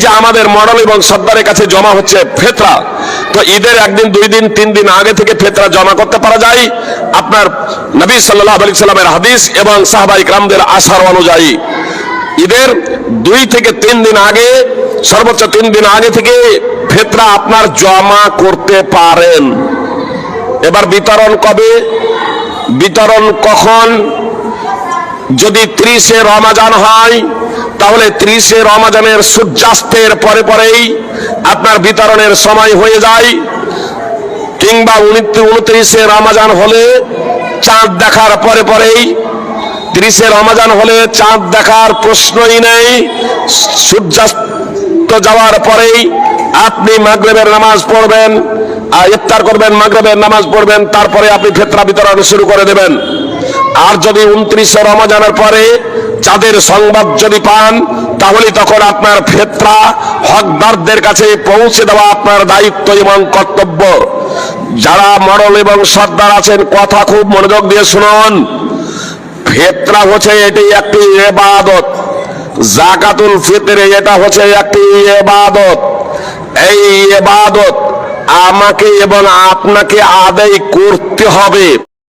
যে আমাদের মডেল এবং সর্দারের কাছে জমা হচ্ছে ফেতরা, তো ঈদের একদিন, 2 দিন, 3 দিন আগে থেকে ফেতরা জমা করতে পারা যায় আপনার নবী সাল্লাল্লাহু আলাইহি সাল্লামের হাদিস এবং সাহাবায়ে কিরামদের আসার অনুযায়ী। ঈদের 2 থেকে 3 দিন আগে, সর্বোচ্চ 3 দিন আগে থেকে ফেতরা আপনার জমা করতে পারেন। এবার বিতরণ কবে, বিতরণ কখন? যদি 30 রমজান হয় তাহলে 30 রমজানের সূর্যাস্তের পরে পরেই আপনার বিতরণের সময় হয়ে যায়, কিংবা 29 রমজান হলে চাঁদ দেখার পরে পরেই। 30 রমজান হলে চাঁদ দেখার প্রশ্নই নেই, সূর্যাস্ত যাওয়ার পরেই আপনি মাগরিবের নামাজ পড়বেন, ইফতার করবেন, মাগরিবের নামাজ পড়বেন, তারপরে আপনি ফিতরা বিতরণ শুরু করে দেবেন। আর যদি 29 রমজানের পরে চাঁদের সংবাদ যদি পান, তাহলে তখন আপনার ফিতরা হকদারদের কাছে পৌঁছে দেওয়া আপনার দায়িত্ব এবং কর্তব্য। যারা মডেল এবং সর্দার আছেন, কথা খুব মনোযোগ দিয়ে শুনুন। ফিতরা হচ্ছে এটি একটি ইবাদত, যাকাতুল ফিতর এটা হচ্ছে একটি ইবাদত। এই ইবাদত আমাকে এবং আপনাকে আদায় করতে হবে।